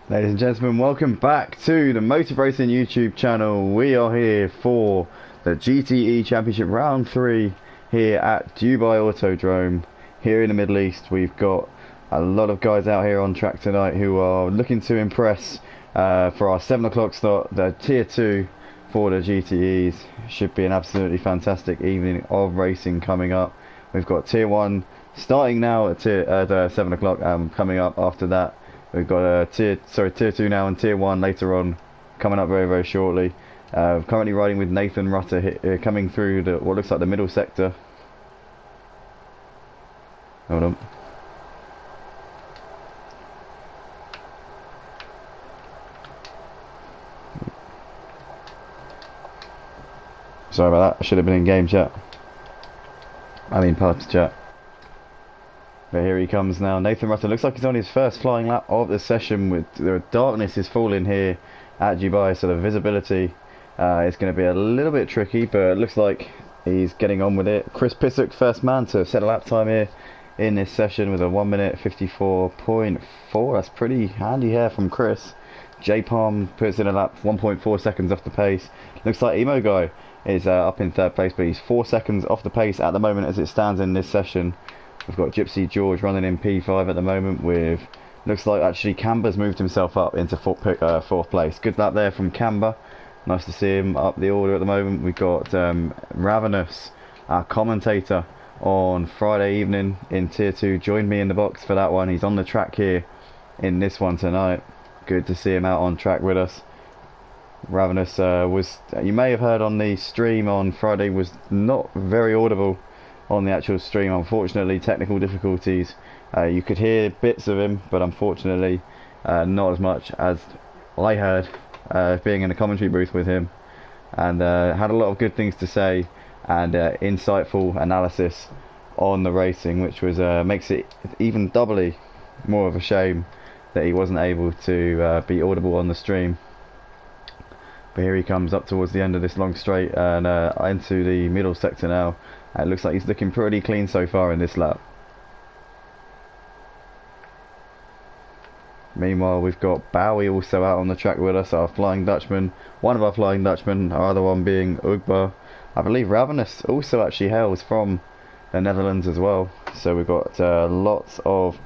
Ladies and gentlemen, welcome back to the Motor Racing YouTube channel. We are here for the GTE Championship Round 3 here at Dubai Autodrome here in the Middle East. We've got a lot of guys out here on track tonight who are looking to impress for our 7 o'clock start. The Tier 2 for the GTEs should be an absolutely fantastic evening of racing coming up. We've got Tier 1 starting now at 7 o'clock, coming up after that. We've got Tier 2 now and Tier 1 later on, coming up very shortly. Currently riding with Nathan Rutter coming through what looks like the middle sector. Hold on. Sorry about that, I should have been in game chat. I mean pubs chat. But here he comes now. Nathan Rutter looks like he's on his first flying lap of the session. With the darkness is falling here at Dubai, so the visibility is going to be a little bit tricky, but it looks like he's getting on with it. Chris Pissock, first man to set a lap time here in this session with a 1 minute 54.4. That's pretty handy here from Chris. J Palm puts in a lap 1.4 seconds off the pace. Looks like Emo Guy is up in third place, but he's 4 seconds off the pace at the moment as it stands in this session. We've got Gypsy George running in P5 at the moment with, looks like actually Camber's moved himself up into fourth place. Good lap there from Camber. Nice to see him up the order at the moment. We've got Ravenous, our commentator on Friday evening in Tier 2, joined me in the box for that one. He's on the track here in this one tonight. Good to see him out on track with us. Ravenous was, you may have heard on the stream on Friday, was not very audible on the actual stream. Unfortunately, technical difficulties. You could hear bits of him, but unfortunately not as much as I heard being in the commentary booth with him, and had a lot of good things to say and insightful analysis on the racing, which was makes it even doubly more of a shame that he wasn't able to be audible on the stream. But here he comes up towards the end of this long straight and into the middle sector now. It looks like he's looking pretty clean so far in this lap. Meanwhile, we've got Bowie also out on the track with us, our Flying Dutchman. One of our Flying Dutchmen, our other one being Ugba. I believe Ravenous also actually hails from the Netherlands as well. So we've got lots of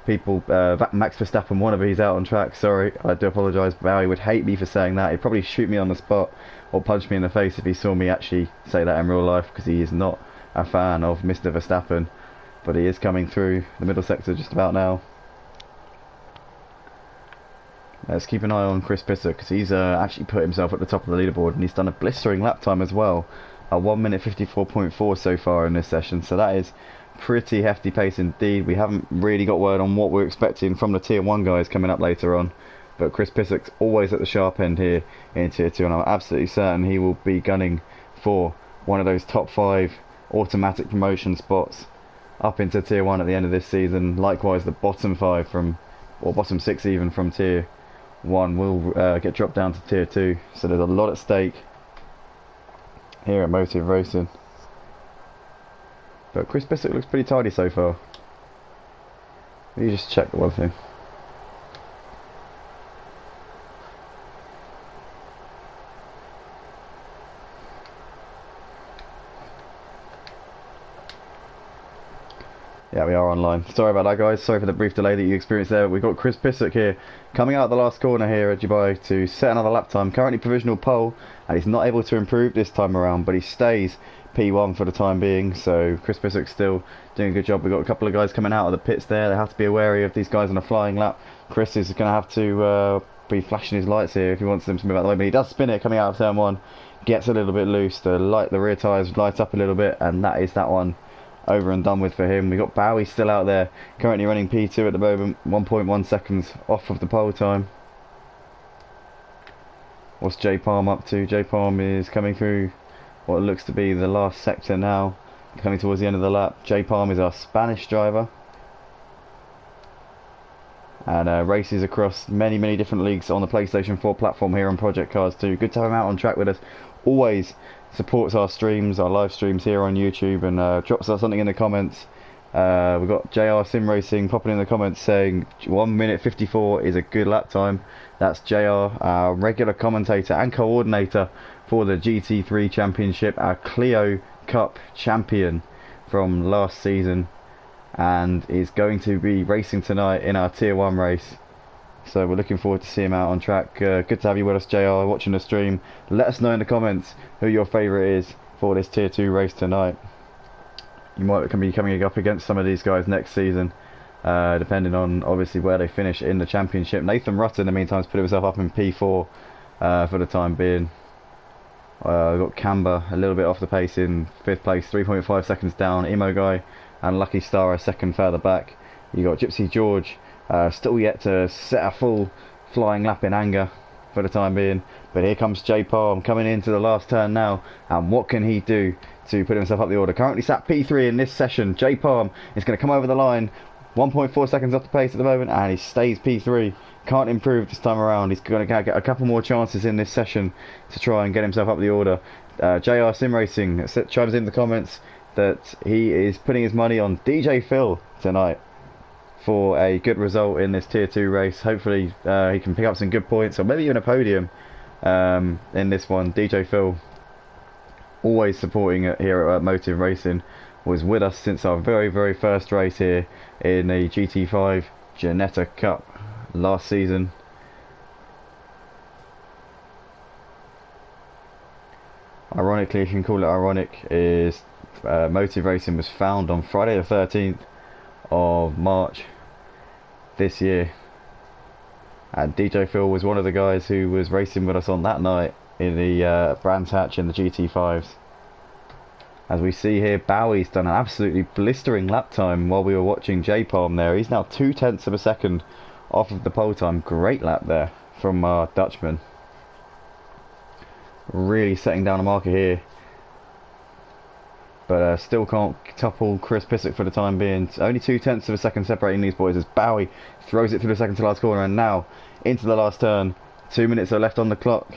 people. Max Verstappen wannabes out on track. Sorry, I do apologise. Bowie would hate me for saying that. He'd probably shoot me on the spot or punch me in the face if he saw me actually say that in real life, because he is not a fan of Mr. Verstappen. But he is coming through the middle sector just about now. Let's keep an eye on Chris Pissock, because he's actually put himself at the top of the leaderboard, and he's done a blistering lap time as well. A 1 minute 54.4 so far in this session, so that is pretty hefty pace indeed. We haven't really got word on what we're expecting from the Tier 1 guys coming up later on, but Chris Pissock's always at the sharp end here in Tier 2, and I'm absolutely certain he will be gunning for one of those top 5 automatic promotion spots up into Tier 1 at the end of this season. Likewise, the bottom 5 from, or bottom 6 even, from Tier 1 will get dropped down to Tier 2, so there's a lot at stake here at Motive Racing. But Chris Pissock looks pretty tidy so far. Let me just check one thing. Yeah, we are online. Sorry about that, guys. Sorry for the brief delay that you experienced there. We've got Chris Pissock here coming out of the last corner here at Dubai to set another lap time. Currently provisional pole, and he's not able to improve this time around, but he stays P1 for the time being. So Chris Pissock's still doing a good job. We've got a couple of guys coming out of the pits there. They have to be wary of these guys on a flying lap. Chris is going to have to be flashing his lights here if he wants them to move out of the way, but he does spin it coming out of turn 1. Gets a little bit loose. The rear tyres light up a little bit, and that is that one over and done with for him. We got Bowie still out there, currently running P2 at the moment, 1.1 seconds off of the pole time. What's J Palm up to? J Palm is coming through what looks to be the last sector now, coming towards the end of the lap. J Palm is our Spanish driver, and races across many different leagues on the PlayStation 4 platform here on Project Cars 2. Good to have him out on track with us. Always supports our streams, our live streams here on YouTube, and drops us something in the comments We've got JR Sim Racing popping in the comments saying 1 minute 54 is a good lap time. That's JR, our regular commentator and coordinator for the GT3 Championship, our Clio Cup champion from last season, and is going to be racing tonight in our Tier 1 race. So we're looking forward to seeing him out on track. Good to have you with us, JR, watching the stream. Let us know in the comments who your favourite is for this Tier 2 race tonight. You might be coming up against some of these guys next season, depending on obviously where they finish in the championship. Nathan Rutter in the meantime has put himself up in P4 for the time being. We've got Camber a little bit off the pace in 5th place, 3.5 seconds down. Emo Guy and Lucky Star a second further back. You got Gypsy George still yet to set a full flying lap in anger for the time being. But here comes J Palm coming into the last turn now, and what can he do to put himself up the order? Currently sat P3 in this session. J Palm is going to come over the line, 1.4 seconds off the pace at the moment, and he stays P3. Can't improve this time around. He's going to get a couple more chances in this session to try and get himself up the order. JR Sim Racing chimes in the comments that he is putting his money on DJ Phil tonight for a good result in this Tier 2 race. Hopefully he can pick up some good points, or maybe even a podium in this one. DJ Phil, always supporting it here at Motive Racing, was with us since our very first race here in the GT5 Janetta Cup last season. Ironically, if you can call it ironic, is Motive Racing was found on Friday the 13th of March this year, and DJ Phil was one of the guys who was racing with us on that night in the Brands Hatch in the GT5s. As we see here, Bowie's done an absolutely blistering lap time while we were watching J Palm there. He's now 0.2 of a second off of the pole time. Great lap there from our Dutchman. Really setting down a marker here. But still can't topple Chris Pissock for the time being. Only 0.2 of a second separating these boys as Bowie throws it through the second to last corner, and now into the last turn. 2 minutes are left on the clock.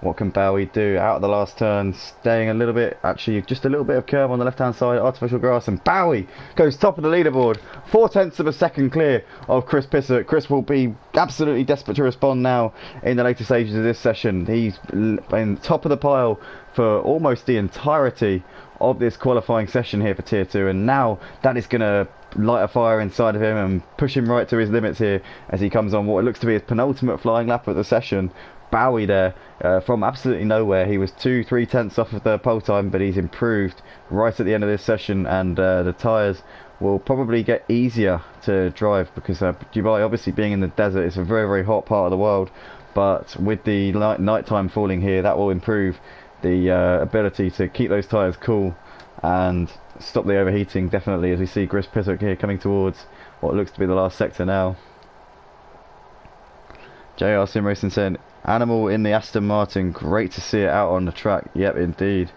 What can Bowie do out of the last turn? Staying a little bit, actually just a little bit of curve on the left hand side, artificial grass, and Bowie goes top of the leaderboard. 0.4 of a second clear of Chris Pissock. Chris will be absolutely desperate to respond now in the later stages of this session. He's been top of the pile for almost the entirety of this qualifying session here for Tier 2, and now that is going to light a fire inside of him and push him right to his limits here as he comes on what looks to be his penultimate flying lap of the session. Bowie there from absolutely nowhere. He was 2-3 off of the pole time, but he's improved right at the end of this session, and the tyres will probably get easier to drive because Dubai, obviously being in the desert, it's a very hot part of the world, but with the nighttime falling here, that will improve the ability to keep those tyres cool and stop the overheating, definitely, as we see Chris Pissock here coming towards what looks to be the last sector now. JR Sim Racing saying, Animal in the Aston Martin, great to see it out on the track. Yep, indeed.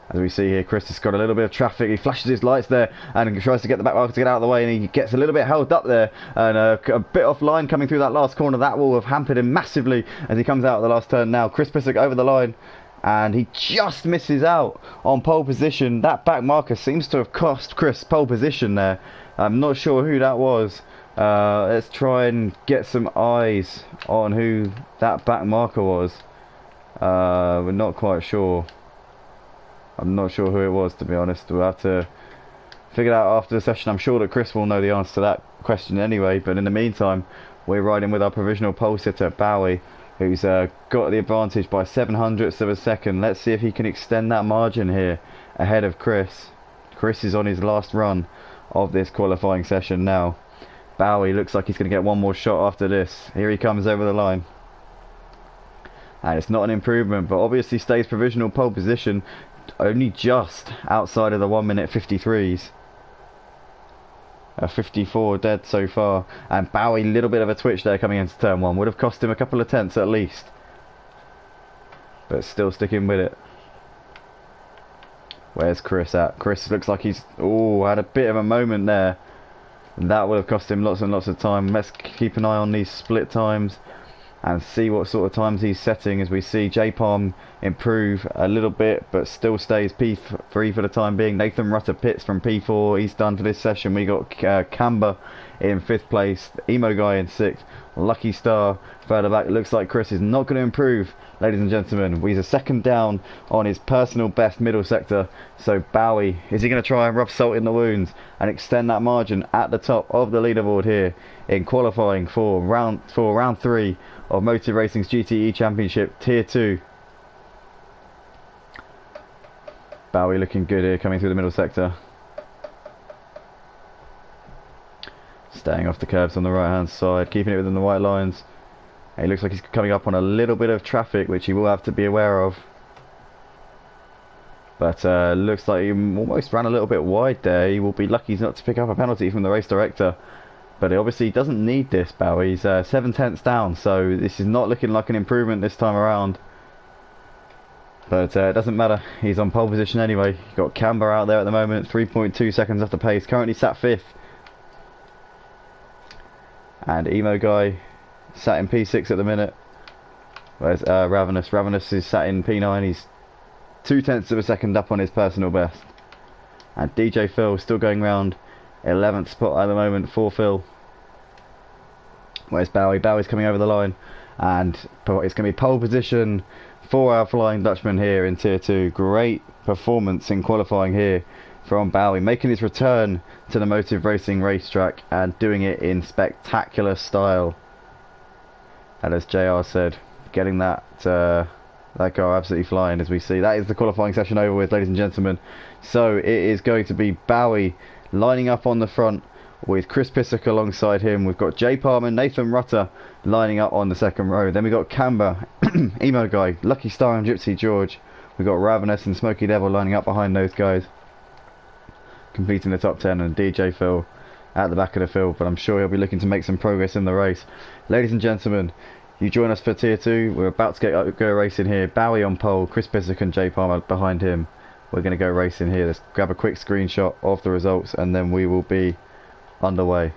As we see here, Chris has got a little bit of traffic. He flashes his lights there and tries to get the back marker to get out of the way, and he gets a little bit held up there, and a bit offline coming through that last corner. That will have hampered him massively as he comes out of the last turn now. Chris Pissock over the line, and he just misses out on pole position. That back marker seems to have cost Chris pole position there. I'm not sure who that was. Let's try and get some eyes on who that back marker was. We're not quite sure. I'm not sure who it was, to be honest. We'll have to figure it out after the session. I'm sure that Chris will know the answer to that question anyway, but in the meantime, we're riding with our provisional pole sitter, Bowie, who's got the advantage by 0.07 of a second. Let's see if he can extend that margin here ahead of Chris. Chris is on his last run of this qualifying session now. Bowie looks like he's going to get one more shot after this. Here he comes over the line. And it's not an improvement, but obviously stays provisional pole position, only just outside of the 1 minute 53s. 54 dead so far. And Bowie, little bit of a twitch there coming into turn 1. Would have cost him a couple of tenths at least. But still sticking with it. Where's Chris at? Chris looks like he's had a bit of a moment there. And that would have cost him lots and lots of time. Let's keep an eye on these split times. and see what sort of times he's setting, as we see J Palm improve a little bit but still stays P3 for the time being. Nathan Rutter pits from P4, he's done for this session. We got Camber in 5th place, Emo Guy in 6th, Lucky Star further back. It looks like Chris is not going to improve, ladies and gentlemen. He's a second down on his personal best middle sector. So Bowie, is he going to try and rub salt in the wounds and extend that margin at the top of the leaderboard here in qualifying for round 3 of Motive Racing's GTE Championship Tier 2? Bowie looking good here, coming through the middle sector. Staying off the curbs on the right hand side, keeping it within the white lines. He looks like he's coming up on a little bit of traffic, which he will have to be aware of. But looks like he almost ran a little bit wide there. He will be lucky not to pick up a penalty from the race director. But he obviously doesn't need this, Bowie. He's 7/10 down, so this is not looking like an improvement this time around. But it doesn't matter, he's on pole position anyway. You've got Camber out there at the moment, 3.2 seconds off the pace, currently sat 5th. And Emo Guy sat in P6 at the minute. Where's Ravenous? Ravenous is sat in P9, he's 0.2 of a second up on his personal best. And DJ Phil still going round 11th spot at the moment for Phil. Where's Bowie? Bowie's coming over the line, and it's going to be pole position for our Flying Dutchman here in Tier 2. Great performance in qualifying here from Bowie, making his return to the Motive Racing racetrack and doing it in spectacular style. And as JR said, getting that car absolutely flying, as we see. That is the qualifying session over with, ladies and gentlemen. So it is going to be Bowie lining up on the front with Chris Pissock alongside him. We've got J Palm and Nathan Rutter lining up on the second row. Then we've got Camber, Emo Guy, Lucky Star and Gypsy George. We've got Ravenous and Smoky Devil lining up behind those guys, completing the top 10, and DJ Phil at the back of the field, but I'm sure he'll be looking to make some progress in the race. Ladies and gentlemen, you join us for Tier 2. We're about to go racing here. Bowie on pole, Chris Pissock and J Palmer behind him. We're going to go racing here. Let's grab a quick screenshot of the results and then we will be underway.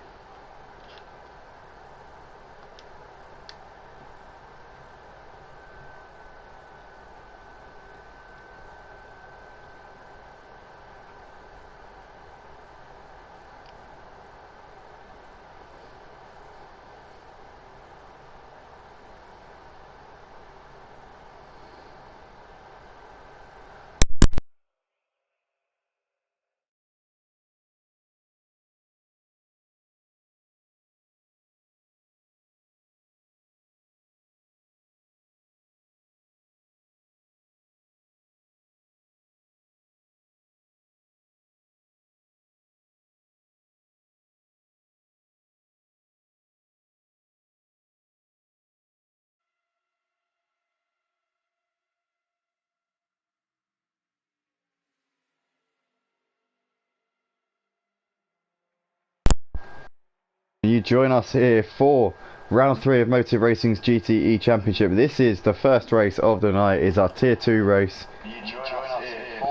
You join us here for round 3 of Motive Racing's GTE Championship. This is the first race of the night, is our Tier 2 race.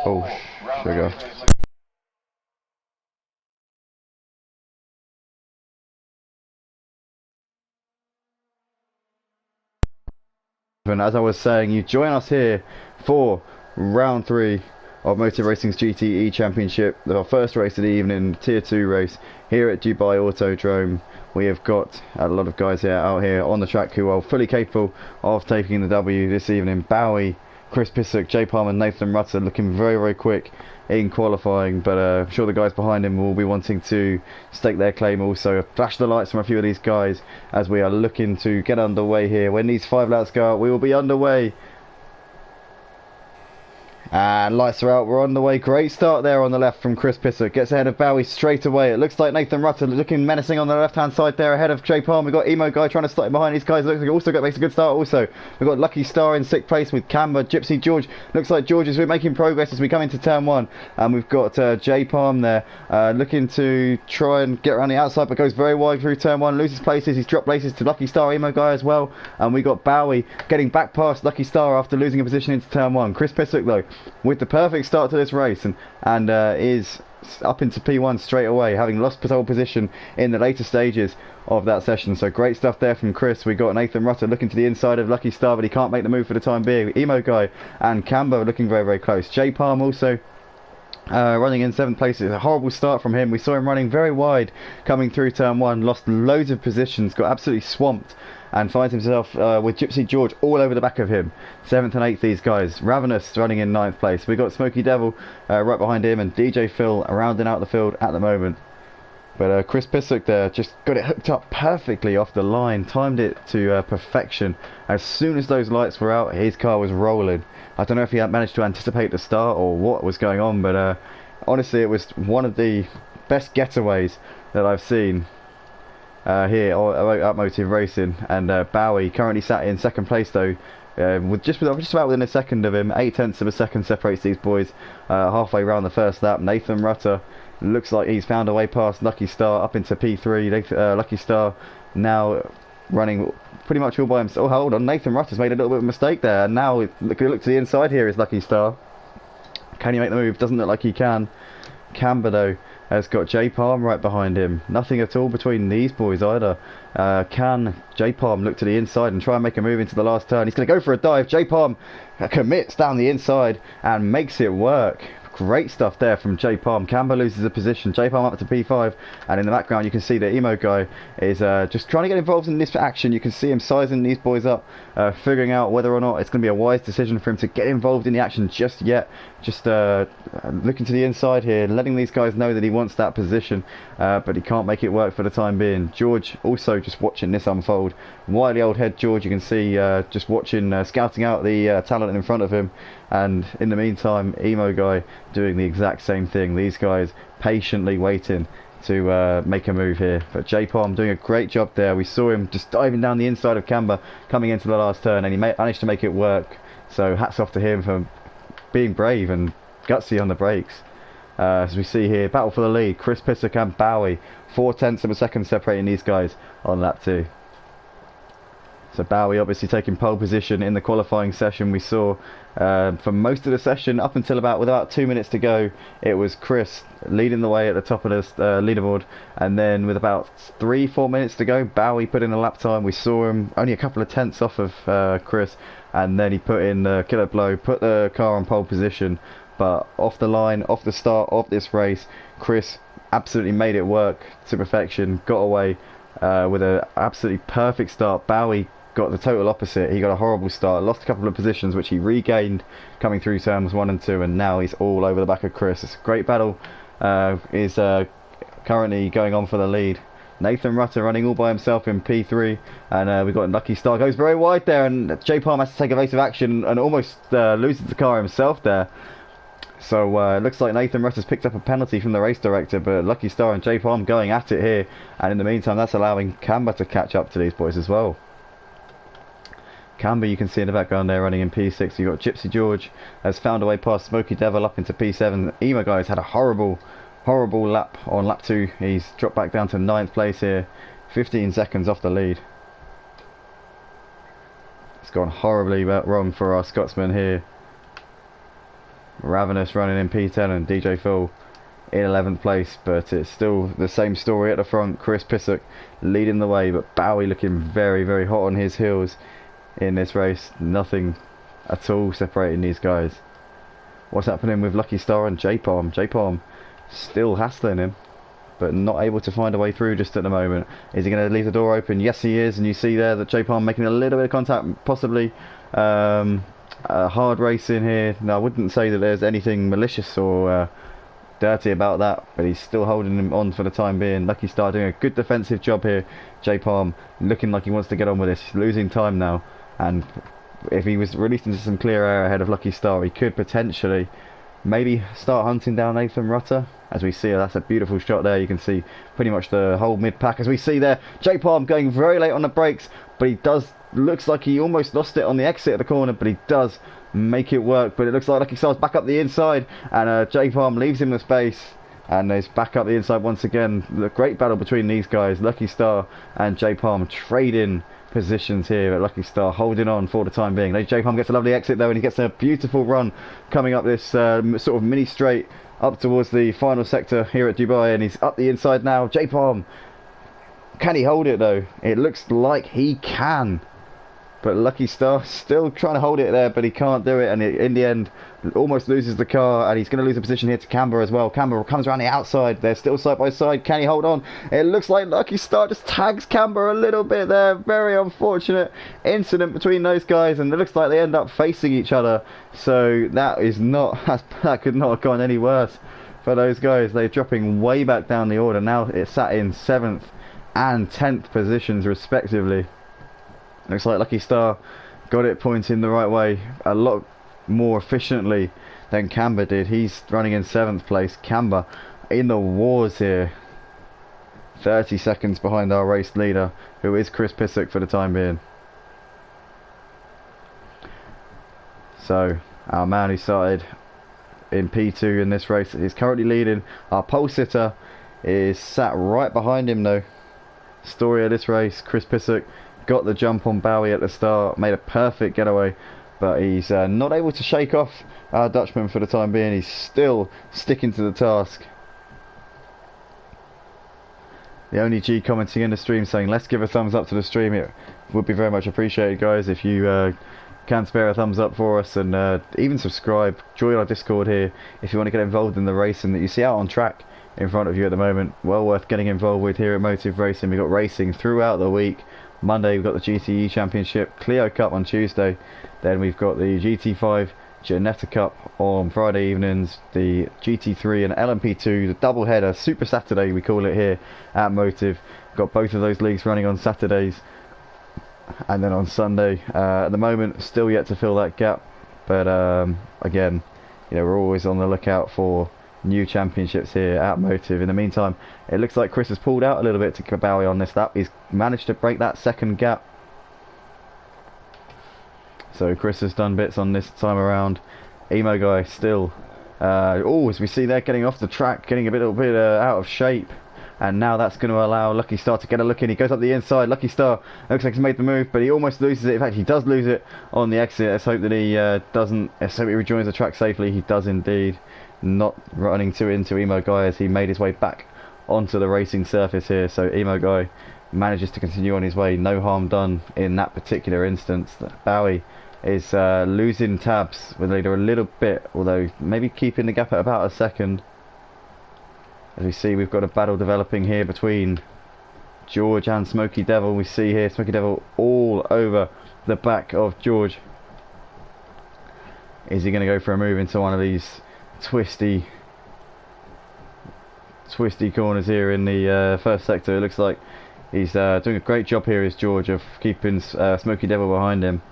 Oh, sugar. And as I was saying, you join us here for round 3 of Motor Racing's GTE Championship, our first race of the evening, Tier 2 race here at Dubai Autodrome. We have got a lot of guys out here on the track who are fully capable of taking the W this evening. Bowie, Chris Pissock, J Palm and Nathan Rutter looking very, very quick in qualifying, but I'm sure the guys behind him will be wanting to stake their claim also. Flash the lights from a few of these guys as we are looking to get underway here. When these 5 laps go out, we will be underway. And lights are out, we're on the way. Great start there on the left from Chris Pissock. Gets ahead of Bowie straight away. It looks like Nathan Rutter looking menacing on the left hand side there ahead of J Palm. We've got Emo Guy trying to start behind these guys. Looks like he also makes a good start also. We've got Lucky Star in 6th place with Camber, Gypsy George. Looks like George is making progress as we come into turn 1. And we've got J Palm there looking to try and get around the outside, but goes very wide through turn 1. Loses places, he's dropped places to Lucky Star, Emo Guy as well. And we got Bowie getting back past Lucky Star after losing a position into turn 1. Chris Pissock though with the perfect start to this race, and is up into P1 straight away, having lost pole position in the later stages of that session. So great stuff there from Chris. We got Nathan Rutter looking to the inside of Lucky Star, but he can't make the move for the time being. Emo Guy and Cambo looking very, very close. J Palm also running in 7th place. It's a horrible start from him. We saw him running very wide coming through turn 1, lost loads of positions, got absolutely swamped, and finds himself with Gypsy George all over the back of him. 7th and 8th, these guys. Ravenous running in 9th place. We got Smoky Devil right behind him, and DJ Phil rounding out the field at the moment. But Chris Pissock there just got it hooked up perfectly off the line, timed it to perfection. As soon as those lights were out, his car was rolling. I don't know if he had managed to anticipate the start or what was going on, but honestly it was one of the best getaways that I've seen here at Motive Racing. And Bowie currently sat in 2nd place though, with just about within a second of him. 0.8 of a second separates these boys halfway around the first lap. Nathan Rutter looks like he's found a way past Lucky Star up into P3. Lucky Star now running pretty much all by himself. Oh, hold on, Nathan Rutter's made a little bit of a mistake there. And now look to the inside here is Lucky Star. Can he make the move? Doesn't look like he can. Camber though has got J Palm right behind him. Nothing at all between these boys either. Can J Palm look to the inside and try and make a move into the last turn? He's going to go for a dive. J Palm commits down the inside and makes it work. Great stuff there from J Palm. Camber loses a position. J Palm up to P5, and in the background you can see the Emo Guy is just trying to get involved in this action. You can see him sizing these boys up, figuring out whether or not it's going to be a wise decision for him to get involved in the action just yet. Just looking to the inside here, letting these guys know that he wants that position, but he can't make it work for the time being. George also just watching this unfold. Wily old head George, you can see just watching, scouting out the talent in front of him. And in the meantime, Emo Guy doing the exact same thing. These guys patiently waiting to make a move here. But J Palm doing a great job there. We saw him just diving down the inside of Camber coming into the last turn, and he managed to make it work. So hats off to him for being brave and gutsy on the brakes. As we see here, battle for the lead. Chris Pissock and Bowie, 0.4 of a second separating these guys on lap 2. So Bowie obviously taking pole position in the qualifying session. We saw for most of the session up until with about 2 minutes to go, it was Chris leading the way at the top of the leaderboard, and then with about 3-4 minutes to go, Bowie put in a lap time. We saw him only a couple of tenths off of Chris, and then he put in the killer blow, put the car on pole position. But off the line, off the start of this race, Chris absolutely made it work to perfection, got away with an absolutely perfect start. Bowie got the total opposite. He got a horrible start, lost a couple of positions which he regained coming through turns 1 and 2, and now he's all over the back of Chris. It's a great battle is currently going on for the lead. Nathan Rutter running all by himself in P3, and we've got Lucky Star goes very wide there, and J Palm has to take evasive action and almost loses the car himself there. So it looks like Nathan Rutter's picked up a penalty from the race director, but Lucky Star and J Palm going at it here, and in the meantime that's allowing Camber to catch up to these boys as well. Camber, you can see in the background there running in P6. You've got Gypsy George has found a way past Smoky Devil up into P7. Emo Guy's had a horrible lap on lap 2. He's dropped back down to 9th place here, 15 seconds off the lead. It's gone horribly wrong for our Scotsman here. Ravenous running in P10 and DJ Phil in 11th place, but it's still the same story at the front. Chris Pissock leading the way, but Bowie looking very, very hot on his heels in this race. Nothing at all separating these guys. What's happening with Lucky Star and J Palm? J Palm still hassling him, but not able to find a way through just at the moment. Is he going to leave the door open? Yes, he is, and you see there that J Palm making a little bit of contact, possibly hard racing here. Now, I wouldn't say that there's anything malicious or dirty about that, but he's still holding him on for the time being. Lucky Star doing a good defensive job here. J Palm looking like he wants to get on with this. He's losing time now, and if he was released into some clear air ahead of Lucky Star, he could potentially maybe start hunting down Nathan Rutter. As we see, that's a beautiful shot there. You can see pretty much the whole mid-pack. As we see there, J Palm going very late on the brakes, but he looks like he almost lost it on the exit of the corner, but he does make it work. But it looks like Lucky Star's back up the inside, and J Palm leaves him the space, and he's back up the inside once again. The great battle between these guys, Lucky Star and J Palm, trading positions here, but Lucky Star holding on for the time being. J Palm gets a lovely exit though, and he gets a beautiful run coming up this sort of mini straight up towards the final sector here at Dubai, and he's up the inside now. J Palm, can he hold it though? It looks like he can, but Lucky Star still trying to hold it there, but he can't do it, and in the end almost loses the car, and he's going to lose a position here to Camber as well. Camber comes around the outside, they're still side by side. Can he hold on? It looks like Lucky Star just tags Camber a little bit there. Very unfortunate incident between those guys, and it looks like they end up facing each other, so that is not that could not have gone any worse for those guys. They're dropping way back down the order now. It's sat in 7th and 10th positions respectively. Looks like Lucky Star got it pointing the right way a lot more efficiently than Camber did. He's running in 7th place. Camber in the wars here, 30 seconds behind our race leader, who is Chris Pissock for the time being. So our man who started in P2 in this race is currently leading. Our pole sitter is sat right behind him though. Story of this race, Chris Pissock got the jump on Bowie at the start, made a perfect getaway, but he's not able to shake off our Dutchman for the time being. He's still sticking to the task. The only G commenting in the stream saying, let's give a thumbs up to the stream. It would be very much appreciated, guys, if you can spare a thumbs up for us, and even subscribe. Join our Discord here if you want to get involved in the racing that you see out on track in front of you at the moment. Well worth getting involved with here at Motive Racing. We've got racing throughout the week. Monday we've got the GTE Championship, Clio Cup on Tuesday, then we've got the GT5 Janetta Cup on Friday evenings, the GT3 and LMP2, the double header, Super Saturday we call it here at Motive. Got both of those leagues running on Saturdays, and then on Sunday. At the moment, still yet to fill that gap, but again, you know, we're always on the lookout for new championships here at Motive. In the meantime, it looks like Chris has pulled out a little bit to Kabawi on this lap. He's managed to break that second gap, so Chris has done bits on this time around. Emo guy still as we see there, getting off the track, getting a little bit out of shape, and now that's going to allow Lucky Star to get a look in. He goes up the inside. Lucky Star looks like he's made the move, but he almost loses it. In fact, he does lose it on the exit. Let's hope that he doesn't. Let's hope he rejoins the track safely. He does indeed. Not running too into Emo Guy as he made his way back onto the racing surface here, so Emo Guy manages to continue on his way. No harm done in that particular instance. Bowie is losing tabs with leader a little bit, although maybe keeping the gap at about a second. As we see, we've got a battle developing here between George and Smoky Devil. We see here Smoky Devil all over the back of George. Is he going to go for a move into one of these twisty corners here in the first sector? It looks like he's doing a great job here, is George, of keeping Smoky Devil behind him.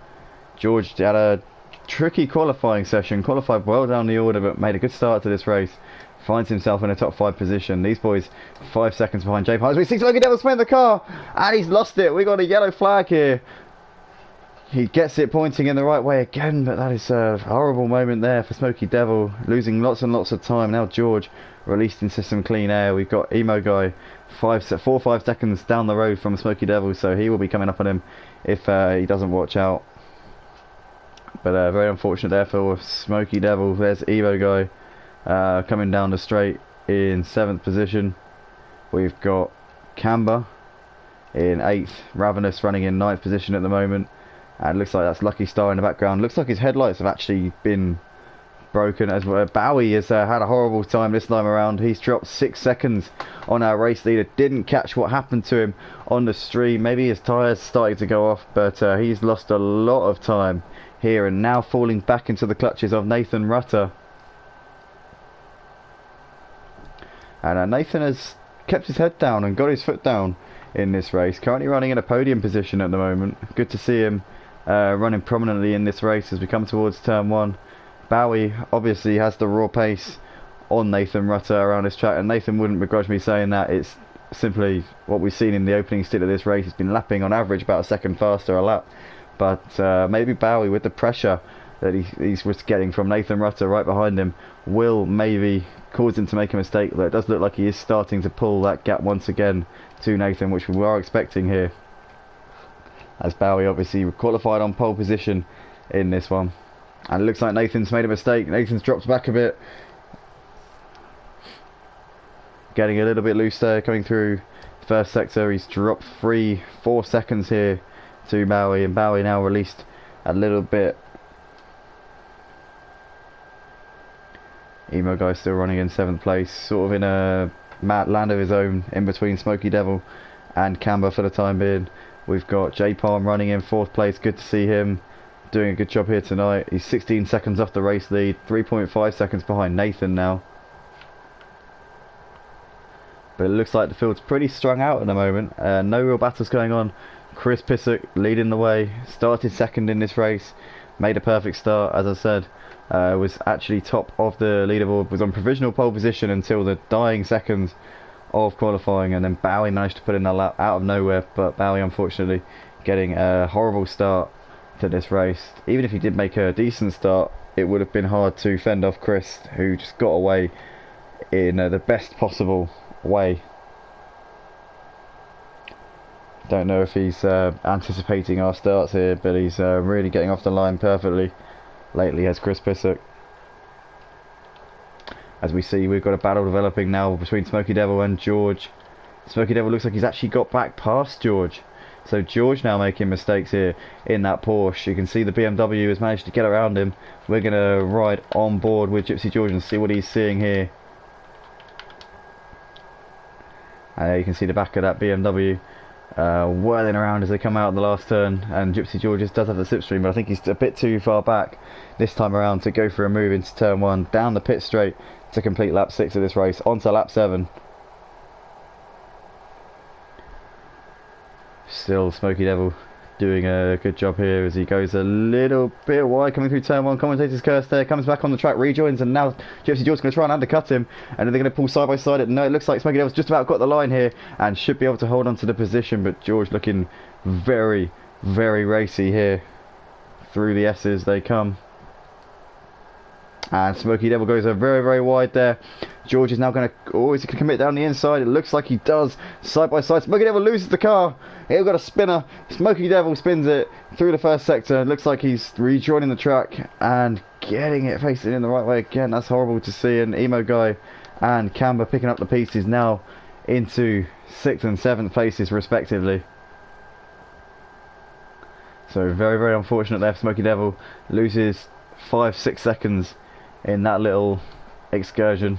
George had a tricky qualifying session, qualified well down the order, but made a good start to this race. Finds himself in a top 5 position. These boys 5 seconds behind J Palm. We see Smoky Devil spin the car, and he's lost it. We got a yellow flag here. He gets it pointing in the right way again, but that is a horrible moment there for Smoky Devil, losing lots and lots of time. Now George released into some clean air. We've got Emo Guy 4 or 5 seconds down the road from Smoky Devil, so he will be coming up on him if he doesn't watch out. But very unfortunate there for Smoky Devil. There's Emo Guy coming down the straight in 7th position. We've got Camber in 8th, Ravenous running in 9th position at the moment. And it looks like that's Lucky Star in the background. Looks like his headlights have actually been broken as well. Bowie has had a horrible time this time around. He's dropped 6 seconds on our race leader. Didn't catch what happened to him on the stream. Maybe his tyres started to go off, but he's lost a lot of time here and now falling back into the clutches of Nathan Rutter. And Nathan has kept his head down and got his foot down in this race. Currently running in a podium position at the moment. Good to see him running prominently in this race as we come towards turn 1. Bowie obviously has the raw pace on Nathan Rutter around this track, and Nathan wouldn't begrudge me saying that. It's simply what we've seen in the opening stint of this race. He's been lapping on average about a second faster a lap, but maybe Bowie, with the pressure that he's getting from Nathan Rutter right behind him, will maybe cause him to make a mistake. But it does look like he is starting to pull that gap once again to Nathan, which we are expecting here. as Bowie obviously qualified on pole position in this one. And it looks like Nathan's made a mistake. Nathan's dropped back a bit, getting a little bit loose there, coming through first sector. He's dropped 3-4 seconds here to Bowie, and Bowie now released a little bit. Emo Guy still running in 7th place, sort of in a land of his own in between Smoky Devil and Camber for the time being. We've got J Palm running in 4th place. Good to see him doing a good job here tonight. He's 16 seconds off the race lead, 3.5 seconds behind Nathan now. But it looks like the field's pretty strung out at the moment. No real battles going on. Chris Pissock leading the way, started 2nd in this race, made a perfect start, as I said. Was actually top of the leaderboard, was on provisional pole position until the dying seconds of qualifying, and then Bowie managed to put in a lap out of nowhere. But Bowie unfortunately getting a horrible start to this race. Even if he did make a decent start, it would have been hard to fend off Chris, who just got away in the best possible way. Don't know if he's anticipating our starts here, but he's really getting off the line perfectly lately as Chris Pissock. As we see, we've got a battle developing now between Smoky Devil and George. Smoky Devil looks like he's actually got back past George. So George now making mistakes here in that Porsche. You can see the BMW has managed to get around him. We're going to ride on board with Gypsy George and see what he's seeing here. You can see the back of that BMW whirling around as they come out in the last turn, and Gypsy George does have the slipstream, but I think he's a bit too far back this time around to go for a move into turn 1, down the pit straight to complete lap 6 of this race, onto lap 7. Still Smoky Devil doing a good job here as he goes a little bit wide coming through turn 1. Commentator's curse there, comes back on the track, rejoins, and now Gypsy George's going to try and undercut him, and then they're going to pull side by side. No, it looks like Smoky Devil's just about got the line here and should be able to hold on to the position, but George looking very, very racy here. Through the S's they come. And Smoky Devil goes a very, very wide there. George is now going to... Oh, is he going to commit down the inside? It looks like he does. Side by side. Smoky Devil loses the car. He's got a spinner. Smoky Devil spins it through the first sector. It looks like he's rejoining the track and getting it facing in the right way again. That's horrible to see. And Emo Guy and Camber picking up the pieces now into 6th and 7th places respectively. So very, very unfortunate there. Smoky Devil loses 5-6 seconds in that little excursion.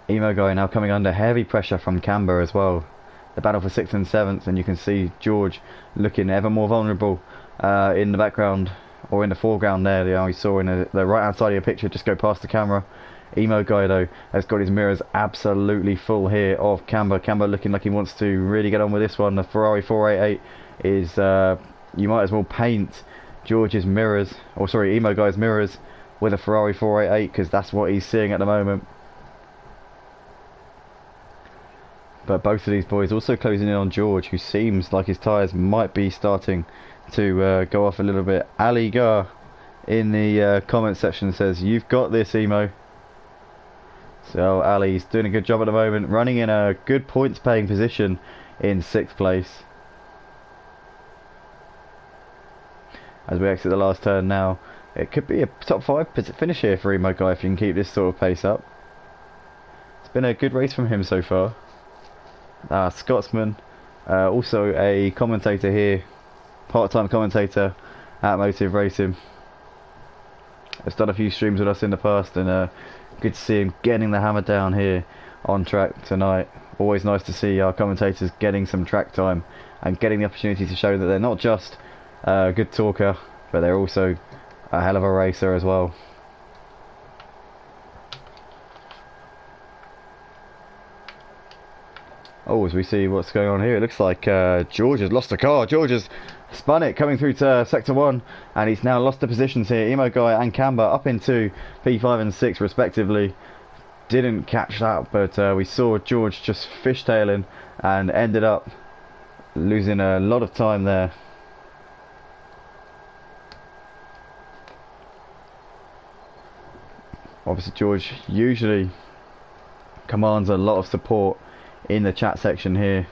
Emo Guy now coming under heavy pressure from Camber as well. The battle for 6th and 7th, and you can see George looking ever more vulnerable in the background, or in the foreground there. We saw in the right hand side of your picture just go past the camera. Emo Guy though has got his mirrors absolutely full here of Camber. Camber looking like he wants to really get on with this one. The Ferrari 488 is you might as well paint George's mirrors, or sorry, Emo Guy's mirrors with a Ferrari 488, because that's what he's seeing at the moment. But both of these boys also closing in on George, who seems like his tyres might be starting to go off a little bit. Ali Gar in the comment section says, "You've got this, Emo." So Ali's doing a good job at the moment, running in a good points paying position in 6th place. As we exit the last turn now, it could be a top 5 finish here for Emo Guy if you can keep this sort of pace up. It's been a good race from him so far. Scotsman, also a commentator here, part-time commentator at Motive Racing. Has done a few streams with us in the past, and good to see him getting the hammer down here on track tonight. Always nice to see our commentators getting some track time and getting the opportunity to show that they're not just a good talker, but they're also a hell of a racer as well. Oh, as we see what's going on here, it looks like George has lost the car. George has spun it coming through to sector 1, and he's now lost the positions here. Emo Guy and Camber up into P5 and 6 respectively. Didn't catch that, but we saw George just fishtailing and ended up losing a lot of time there. Obviously George usually commands a lot of support in the chat section here.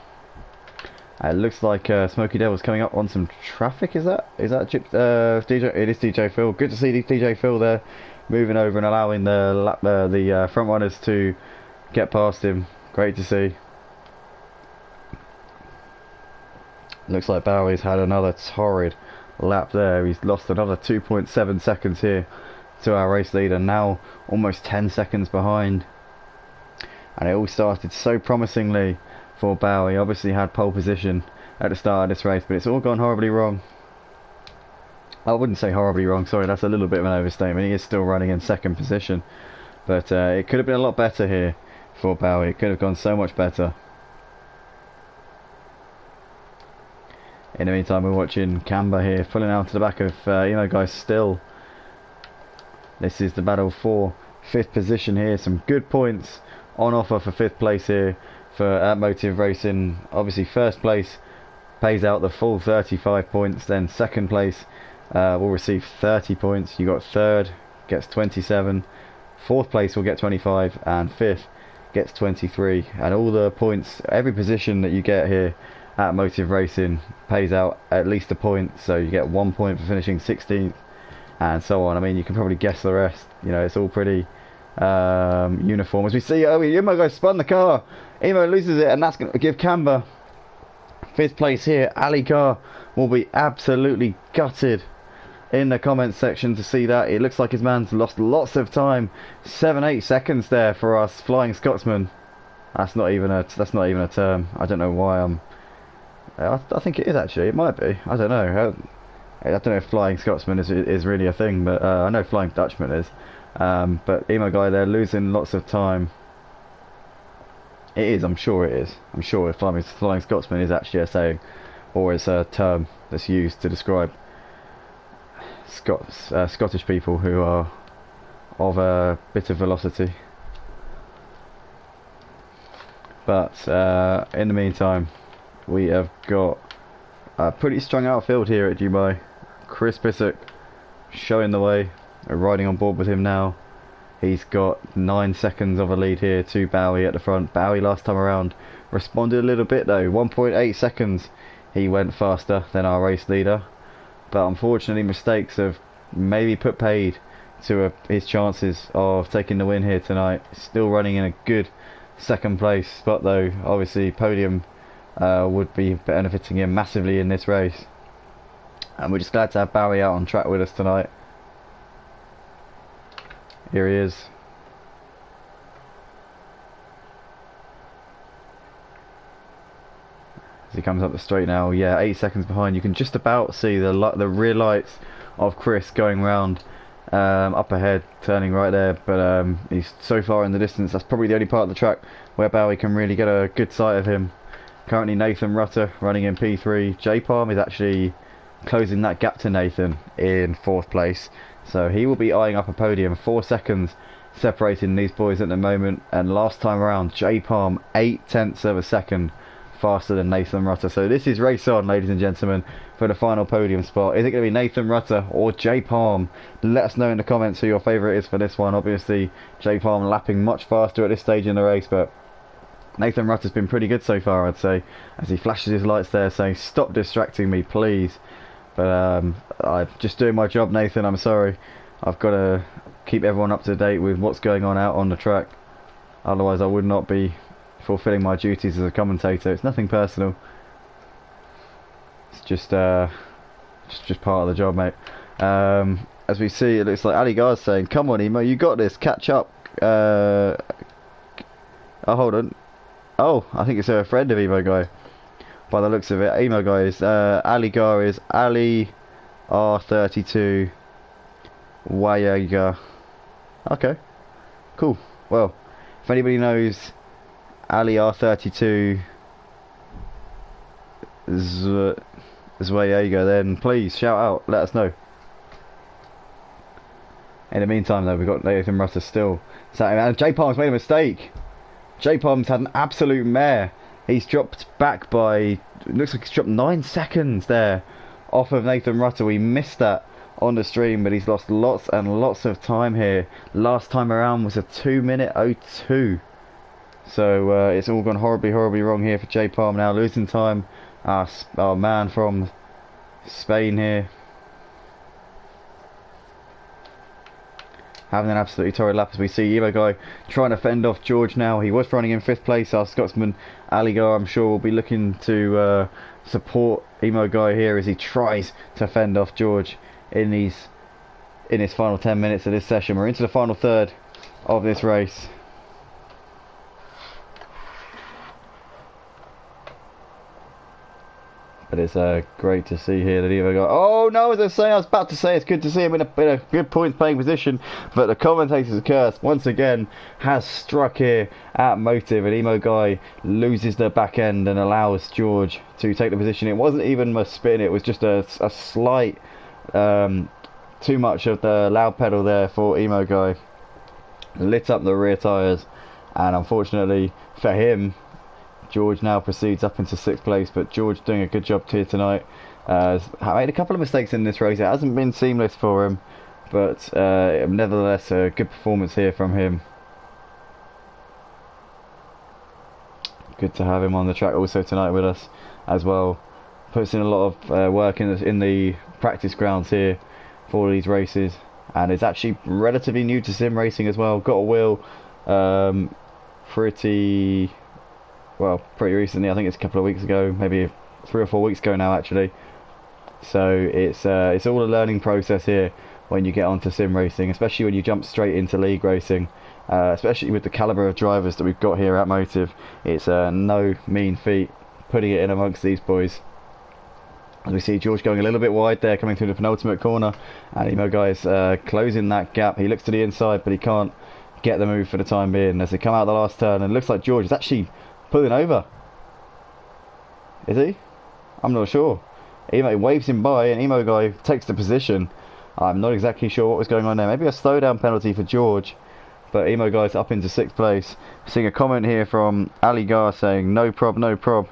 It looks like Smoky Devil's coming up on some traffic. Is that DJ? It is DJ Phil. Good to see DJ Phil there, moving over and allowing the front runners to get past him. Great to see. Looks like Bowie's had another torrid lap there. He's lost another 2.7 seconds here to our race leader. Now almost 10 seconds behind. And it all started so promisingly for Bowie. Obviously had pole position at the start of this race, but it's all gone horribly wrong. I wouldn't say horribly wrong, sorry, that's a little bit of an overstatement. He is still running in second position, but it could have been a lot better here for Bowie. It could have gone so much better. In the meantime, we're watching Camber here pulling out to the back of Emo Guy still. This is the battle for 5th position here. Some good points on offer for 5th place here for Motive Racing. Obviously 1st place pays out the full 35 points, then 2nd place will receive 30 points. You got 3rd gets 27, 4th place will get 25, and 5th gets 23. And all the points, every position that you get here at Motive Racing pays out at least a point. So you get 1 point for finishing 16th and so on. I mean, you can probably guess the rest. You know, it's all pretty uniform. As we see, oh, Emo Guy spun the car. Emo loses it, and that's going to give Camber 5th place here. Ali Carr will be absolutely gutted in the comments section to see that. It looks like his man's lost lots of time. 7-8 seconds there for us Flying Scotsman. That's not even a term. I don't know why I think it is actually. It might be. I don't know. I don't know if Flying Scotsman is really a thing, but I know Flying Dutchman is. But Emo Guy there losing lots of time. It is, I'm sure it is. I'm sure Flying Scotsman is actually a saying, or it's a term that's used to describe Scottish people who are of a bit of velocity. But in the meantime, we have got a pretty strong outfield here at Dubai. Chris Pissock showing the way. We're riding on board with him now. He's got 9 seconds of a lead here to Bowie at the front. Bowie last time around responded a little bit though. 1.8 seconds he went faster than our race leader. But unfortunately mistakes have maybe put paid to his chances of taking the win here tonight. Still running in a good 2nd place spot though. Obviously podium would be benefiting him massively in this race. And we're just glad to have Bowie out on track with us tonight. Here he is. As he comes up the straight now, yeah, 8 seconds behind. You can just about see the rear lights of Chris going round up ahead, turning right there. But he's so far in the distance. That's probably the only part of the track where Bowie can really get a good sight of him. Currently Nathan Rutter running in P3. J Palm is actually closing that gap to Nathan in 4th place. So he will be eyeing up a podium. 4 seconds separating these boys at the moment. And last time around, J Palm 8/10 of a second faster than Nathan Rutter. So this is race on, ladies and gentlemen, for the final podium spot. Is it going to be Nathan Rutter or J Palm? Let us know in the comments who your favourite is for this one. Obviously, J Palm lapping much faster at this stage in the race, but Nathan Rutter's been pretty good so far, I'd say, as he flashes his lights there saying, "Stop distracting me, please." But I'm just doing my job, Nathan. I'm sorry. I've got to keep everyone up to date with what's going on out on the track. Otherwise, I would not be fulfilling my duties as a commentator. It's nothing personal. It's just part of the job, mate. As we see, it looks like Ali Gar's saying, "Come on, Emo, you got this. Catch up." Oh, hold on. Oh, I think it's a friend of Emo Guy. By the looks of it, Emo Guy is Ali Gar is Ali R32 Wayaga. Okay, cool. Well, if anybody knows Ali R32 Zwayaga, then please shout out, let us know. In the meantime though, we've got Nathan Rutter still sat, and J Palm's made a mistake. J Palm's had an absolute mare. He's dropped back by, looks like he's dropped 9 seconds there off of Nathan Rutter. We missed that on the stream, but he's lost lots and lots of time here. Last time around was a 2-minute 02. So it's all gone horribly wrong here for J Palm now, losing time our man from Spain here, having an absolutely torrid lap as we see Emo Guy trying to fend off George now. He was running in 5th place. Our Scotsman Aligar, I'm sure, will be looking to support Emo Guy here as he tries to fend off George in his final 10 minutes of this session. We're into the final third of this race. But it's great to see here that Evo got. Oh no, as I was about to say, it's good to see him in a good points playing position. But the commentator's curse once again has struck here at Motive, and Emo Guy loses the back end and allows George to take the position. It wasn't even a spin; it was just a slight too much of the loud pedal there for Emo Guy. Lit up the rear tyres, and unfortunately for him, George now proceeds up into 6th place. But George doing a good job here tonight. Made a couple of mistakes in this race. It hasn't been seamless for him, but nevertheless a good performance here from him. Good to have him on the track also tonight with us as well. Puts in a lot of work in the practice grounds here for these races, and is actually relatively new to sim racing as well. Got a wheel pretty recently. I think it's a couple of weeks ago, maybe 3 or 4 weeks ago now actually. So it's all a learning process here when you get onto sim racing, especially when you jump straight into league racing, especially with the calibre of drivers that we've got here at Motive. It's no mean feat putting it in amongst these boys. As we see George going a little bit wide there, coming through the penultimate corner, and Emo Guy is closing that gap. He looks to the inside, but he can't get the move for the time being as they come out the last turn, and it looks like George is actually pulling over. Is he? I'm not sure. Emo waves him by, and Emo Guy takes the position. I'm not exactly sure what was going on there. Maybe a slowdown penalty for George, but Emo Guy's up into 6th place. Seeing a comment here from Ali Gar saying no prob, no prob.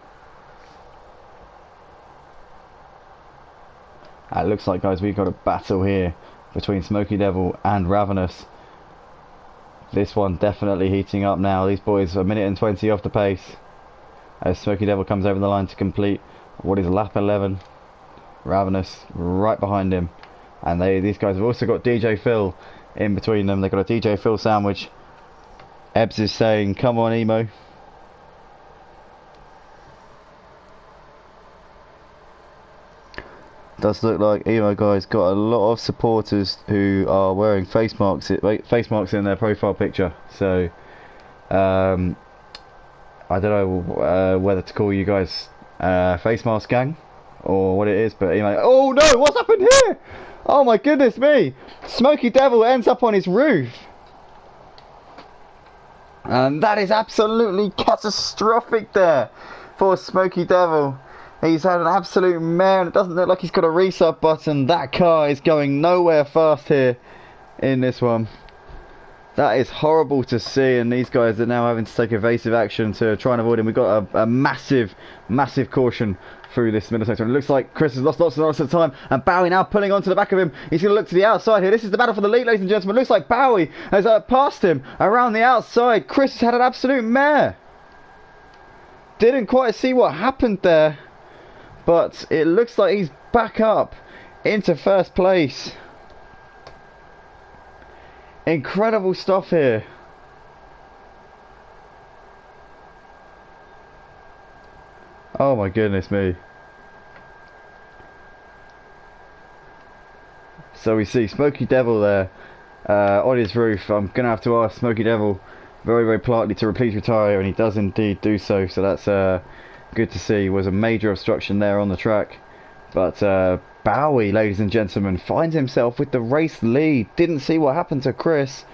It looks like, guys, we've got a battle here between Smoky Devil and Ravenous. This one definitely heating up now. These boys are 1 minute and 20 off the pace as Smoky Devil comes over the line to complete what is lap 11. Ravenous right behind him, and these guys have also got DJ Phil in between them. They've got a DJ Phil sandwich. Ebbs is saying come on Emo. Does look like Emo Guy's got a lot of supporters who are wearing face marks in their profile picture. So I don't know whether to call you guys face mask gang or what it is, but Emo. Oh no! What's happened here? Oh my goodness me! Smoky Devil ends up on his roof, and that is absolutely catastrophic there for Smoky Devil. He's had an absolute mare, and it doesn't look like he's got a reset button. That car is going nowhere fast here in this one. That is horrible to see, and these guys are now having to take evasive action to try and avoid him. We've got a massive caution through this middle sector. And it looks like Chris has lost lots of time, and Bowie now pulling onto the back of him. He's going to look to the outside here. This is the battle for the lead, ladies and gentlemen. It looks like Bowie has passed him around the outside. Chris has had an absolute mare. Didn't quite see what happened there, but it looks like he's back up into 1st place. Incredible stuff here. Oh my goodness me. So we see Smoky Devil there on his roof. I'm going to have to ask Smoky Devil very politely to please retire, and he does indeed do so. So that's good to see. Was a major obstruction there on the track, but Bowie, ladies and gentlemen, finds himself with the race lead. Didn't see what happened to Chris.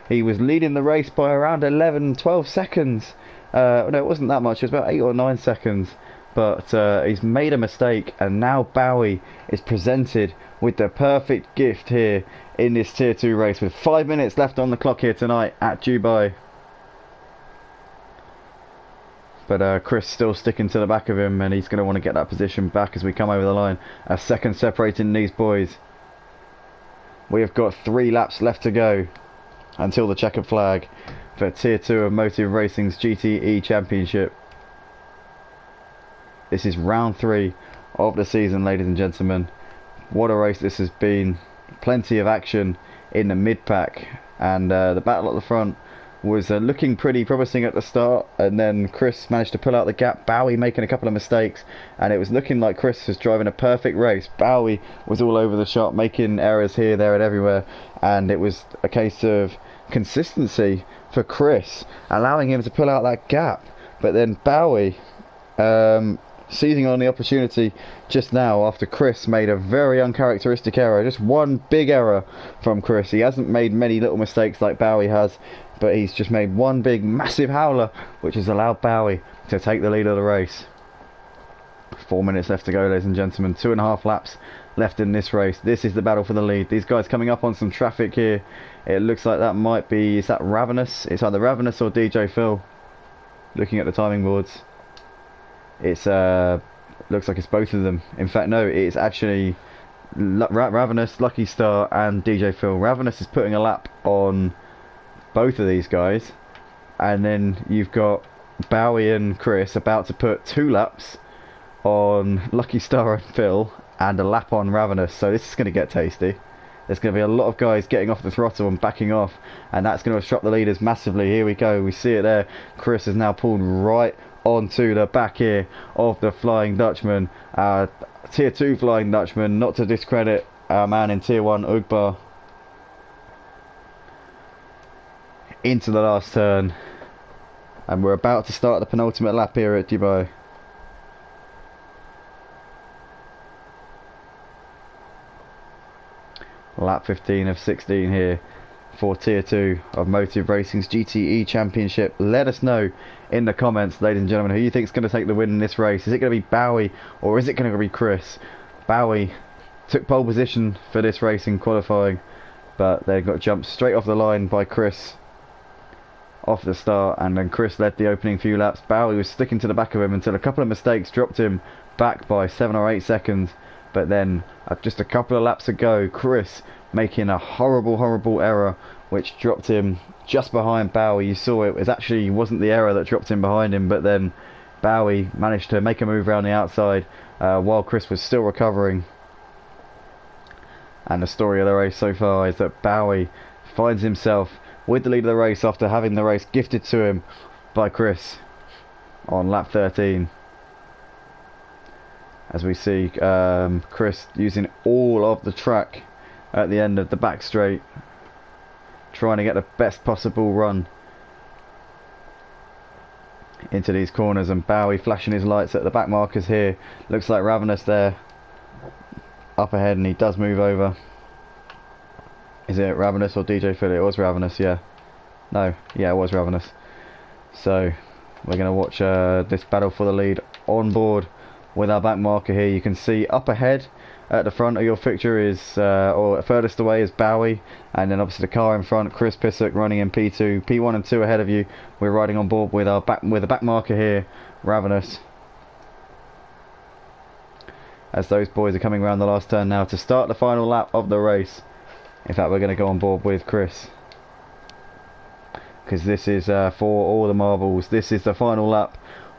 He was leading the race by around 11-12 seconds. No, it wasn't that much. It was about 8 or 9 seconds, but he's made a mistake, and now Bowie is presented with the perfect gift here in this tier 2 race with 5 minutes left on the clock here tonight at Dubai. But Chris still sticking to the back of him, and he's going to want to get that position back as we come over the line. A second separating these boys. We have got 3 laps left to go until the checkered flag for Tier 2 of Motive Racing's GTE Championship. This is round 3 of the season, ladies and gentlemen. What a race this has been. Plenty of action in the mid-pack, and the battle at the front was looking pretty promising at the start, and then Chris managed to pull out the gap, Bowie making a couple of mistakes, and it was looking like Chris was driving a perfect race. Bowie was all over the shop, making errors here, there and everywhere, and it was a case of consistency for Chris, allowing him to pull out that gap. But then Bowie seizing on the opportunity just now after Chris made a very uncharacteristic error. Just one big error from Chris. He hasn't made many little mistakes like Bowie has, but he's just made one big massive howler, which has allowed Bowie to take the lead of the race. 4 minutes left to go, ladies and gentlemen. 2.5 laps left in this race. This is the battle for the lead. These guys coming up on some traffic here. It looks like that might be, is that Ravenous? It's either Ravenous or DJ Phil. Looking at the timing boards, it's looks like it's both of them. In fact, no, it's actually Ravenous, Lucky Star and DJ Phil. Ravenous is putting a lap on both of these guys, and then you've got Bowie and Chris about to put 2 laps on Lucky Star and Phil and a lap on Ravenous. So this is going to get tasty. There's going to be a lot of guys getting off the throttle and backing off, and that's going to obstruct the leaders massively. Here we go, we see it there. Chris has now pulled right onto the back here of the Flying Dutchman, Tier 2 Flying Dutchman, not to discredit our man in Tier 1 Ugbar. Into the last turn, and we're about to start the penultimate lap here at Dubai. Lap 15 of 16 here for Tier 2 of Motive Racing's GTE Championship. Let us know in the comments, ladies and gentlemen, who you think is going to take the win in this race. Is it going to be Bowie or is it going to be Chris? Bowie took pole position for this race in qualifying, but they got jumped straight off the line by Chris off the start, and then Chris led the opening few laps. Bowie was sticking to the back of him until a couple of mistakes dropped him back by 7 or 8 seconds. But then just a couple of laps ago, Chris making a horrible error which dropped him just behind Bowie. You saw it wasn't the error that dropped him behind him, but then Bowie managed to make a move around the outside while Chris was still recovering. And the story of the race so far is that Bowie finds himself with the lead of the race after having the race gifted to him by Chris on lap 13. As we see Chris using all of the track at the end of the back straight, trying to get the best possible run into these corners, and Bowie flashing his lights at the back markers here. Looks like Ravenous there up ahead, and he does move over. Is it Ravenous or DJ Phil? It was Ravenous, yeah. No, yeah, it was Ravenous. So we're going to watch this battle for the lead on board with our back marker here. You can see up ahead at the front of your picture is, or furthest away is Bowie, and then obviously the car in front, Chris Pissock running in P2. P1 and 2 ahead of you. We're riding on board with our the back marker here, Ravenous. As those boys are coming around the last turn now to start the final lap of the race. In fact, we're going to go on board with Chris, because this is for all the marbles. This is the final lap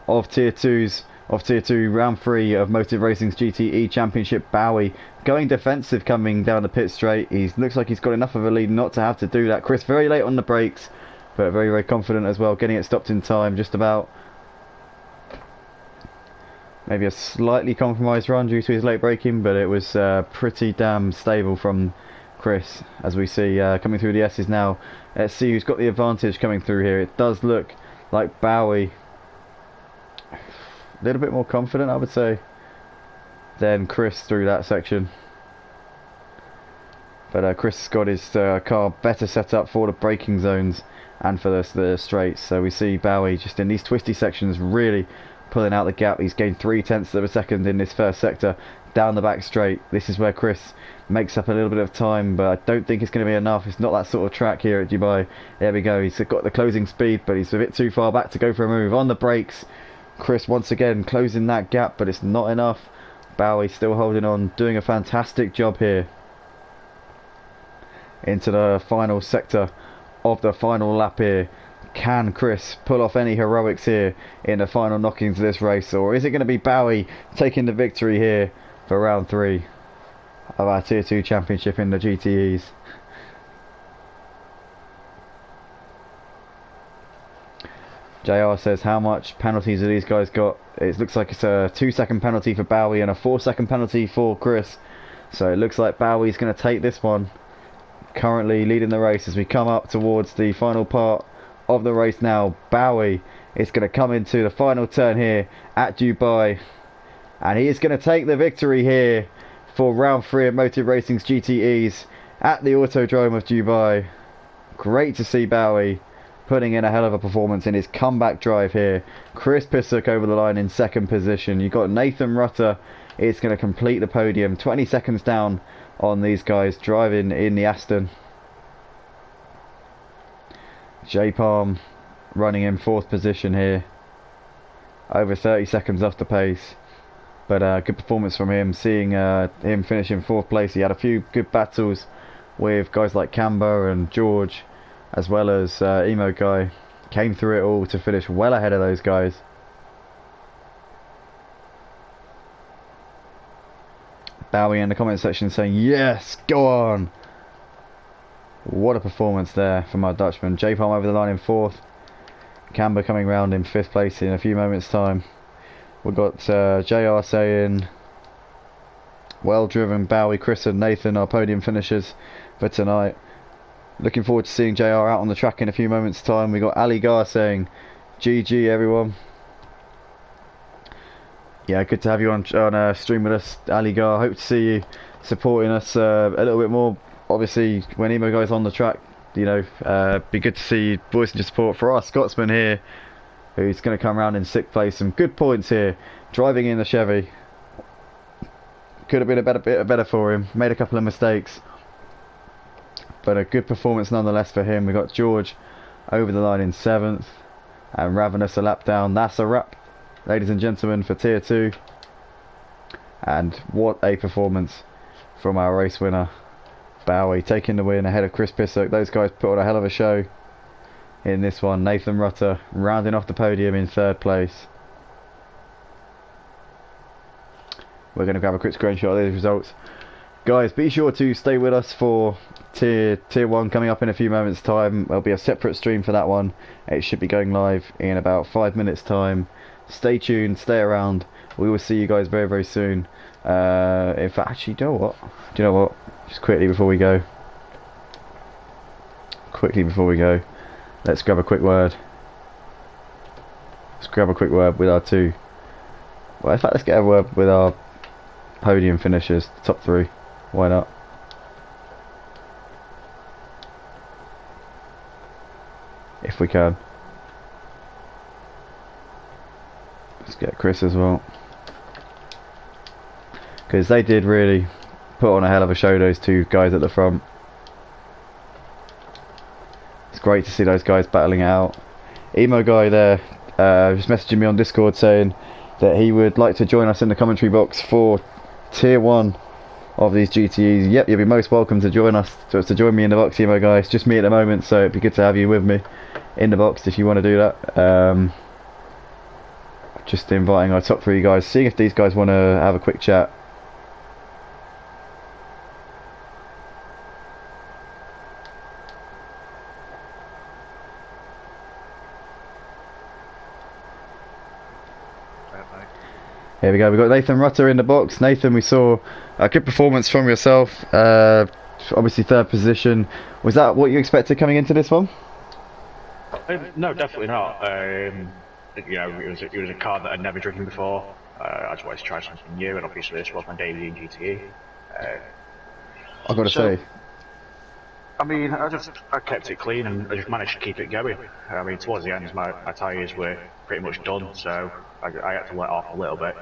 of Tier 2 round 3 of Motive Racing's GTE Championship. Bowie going defensive coming down the pit straight. He looks like he's got enough of a lead not to have to do that. Chris very late on the brakes, but very confident as well, getting it stopped in time, just about. Maybe a slightly compromised run due to his late braking, but it was pretty damn stable from Chris. As we see coming through the S's now, let's see who's got the advantage coming through here. It does look like Bowie, a little bit more confident, I would say, than Chris through that section. But Chris has got his car better set up for the braking zones and for the straights. So we see Bowie just in these twisty sections really pulling out the gap. He's gained 0.3 of a second in this first sector down the back straight. This is where Chris makes up a little bit of time, but I don't think it's going to be enough. It's not that sort of track here at Dubai. There we go. He's got the closing speed, but he's a bit too far back to go for a move. On the brakes, Chris once again closing that gap, but it's not enough. Bowie still holding on, doing a fantastic job here. Into the final sector of the final lap here. Can Chris pull off any heroics here in the final knockings of this race, or is it going to be Bowie taking the victory here for round 3 of our Tier 2 Championship in the GTEs? JR says, how much penalties have these guys got? It looks like it's a 2-second penalty for Bowie and a 4-second penalty for Chris. So it looks like Bowie's going to take this one. Currently leading the race as we come up towards the final part of the race now. Bowie is going to come into the final turn here at Dubai. And he is going to take the victory here for round 3 of Motive Racing's GTEs at the Autodrome of Dubai. Great to see Bowie putting in a hell of a performance in his comeback drive here. Chris Pissock over the line in 2nd position. You've got Nathan Rutter is going to complete the podium. 20 seconds down on these guys driving in the Aston. J Palm running in 4th position here. Over 30 seconds off the pace. But good performance from him. Seeing him finish in 4th place. He had a few good battles with guys like Camber and George, as well as Emo Guy. Came through it all to finish well ahead of those guys. Bowie in the comment section saying, yes, go on. What a performance there from our Dutchman. J Palm over the line in 4th. Camber coming round in 5th place in a few moments time. We've got JR saying, well driven Bowie, Chris and Nathan, our podium finishers for tonight. Looking forward to seeing JR out on the track in a few moments time. We got Ali Gar saying, GG everyone. Yeah, good to have you on stream with us, Ali Gar. Hope to see you supporting us a little bit more. Obviously, when Emo Guy's on the track, you know, be good to see you voicing your support for our Scotsman here, who's going to come around in 6th place. Some good points here, driving in the Chevy. Could have been a bit better for him. Made a couple of mistakes, but a good performance nonetheless for him. We got George over the line in 7th, and Ravenous a lap down. That's a wrap, ladies and gentlemen, for Tier 2. And what a performance from our race winner, Bowie, taking the win ahead of Chris Pissock. Those guys put on a hell of a show in this one. Nathan Rutter rounding off the podium in 3rd place. We're going to grab a quick screenshot of these results. Guys, be sure to stay with us for Tier 1 coming up in a few moments time. There'll be a separate stream for that one. It should be going live in about 5 minutes time. Stay tuned, stay around. We will see you guys very, very soon. In fact, actually, do you know what? Just quickly before we go. Let's grab a quick word. Let's grab a quick word with our two. Well, in fact, let's get a word with our podium finishers, the top 3. Why not? If we can. Let's get Chris as well, because they did really put on a hell of a show, those 2 guys at the front. It's great to see those guys battling it out. Emo Guy there just messaging me on Discord saying that he would like to join us in the commentary box for Tier 1 of these GTEs. Yep, you'll be most welcome to join us, to join me in the box, Emo Guy. It's just me at the moment, so it'd be good to have you with me in the box if you want to do that. Just inviting our top 3 guys, seeing if these guys want to have a quick chat. Here we go, we've got Nathan Rutter in the box. Nathan, we saw a good performance from yourself, obviously 3rd position. Was that what you expected coming into this one? No, definitely not. Yeah, it was a car that I'd never driven before. I just wanted to try something new, and obviously this was my debut in GTE. I've got to say, I mean, I kept it clean and I just managed to keep it going. I mean, towards the end, my tyres were pretty much done, so I had to let off a little bit.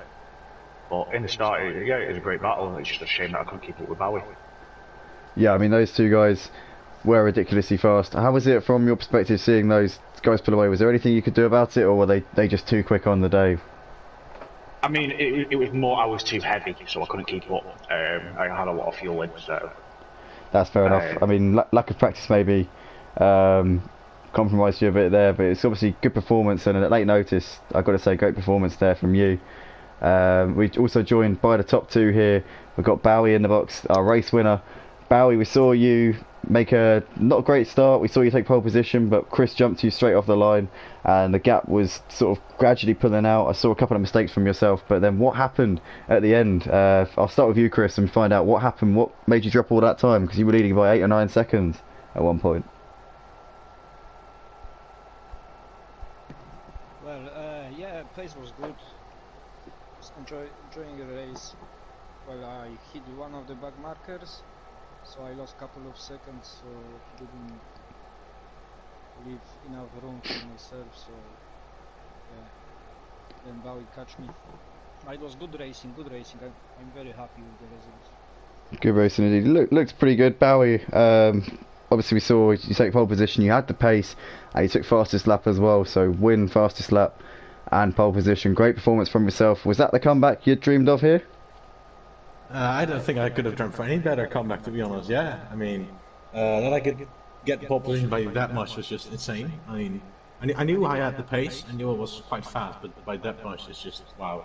But in the start, yeah, it was a great battle. It's just a shame that I couldn't keep up with Bowie. Yeah, I mean, those 2 guys were ridiculously fast. How was it from your perspective seeing those guys pull away? Was there anything you could do about it, or were they just too quick on the day? I mean, it was more I was too heavy, so I couldn't keep up. I had a lot of fuel in, so... That's fair enough. I mean, lack of practice maybe compromised you a bit there, but it's obviously good performance, and at late notice, I've got to say, great performance there from you. We also joined by the top two here. We've got Bowie in the box, our race winner. Bowie, we saw you make a not great start. We saw you take pole position, but Chris jumped you straight off the line, and the gap was sort of gradually pulling out. I saw a couple of mistakes from yourself, but then what happened at the end? I'll start with you, Chris, and find out what happened. What made you drop all that time? Because you were leading by 8 or 9 seconds at one point. Well, yeah, pace was good. Just enjoying the race. Well, I hit one of the back markers, so I lost a couple of seconds, so didn't leave enough room for myself, so yeah, then Bowie catch me. It was good racing, I'm very happy with the results. Good racing indeed. Looked pretty good. Bowie, obviously we saw you take pole position, you had the pace, and you took fastest lap as well, so win, fastest lap and pole position. Great performance from yourself. Was that the comeback you'd dreamed of here? I don't think I could have dreamt for any better comeback, to be honest. Yeah, I mean, that I could get the pole position by that much was just insane. I mean, I knew I had the pace, I knew it was quite fast, but by that much it's just wow.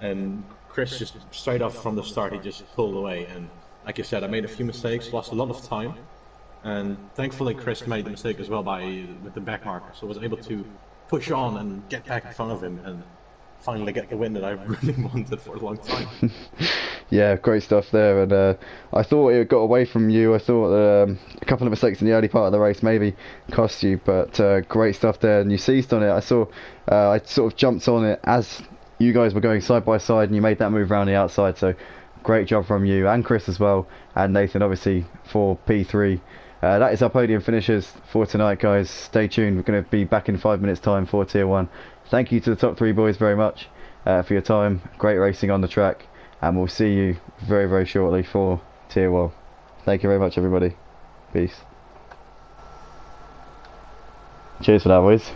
And Chris just straight off from the start, he just pulled away. And like you said, I made a few mistakes, lost a lot of time, and thankfully Chris made the mistake as well with the back marker, so I was able to push on and get back in front of him and finally get the win that I really wanted for a long time. Yeah, great stuff there, and I thought it got away from you. I thought a couple of mistakes in the early part of the race maybe cost you, but great stuff there, and you seized on it. I saw I sort of jumped on it as you guys were going side by side, and you made that move around the outside, so great job from you, and Chris as well, and Nathan obviously for P3. That is our podium finishes for tonight, guys. Stay tuned, we're going to be back in 5 minutes time for Tier 1. Thank you to the top 3 boys very much for your time, great racing on the track, and we'll see you very, very shortly for Tier 1. Thank you very much, everybody. Peace. Cheers for that, boys.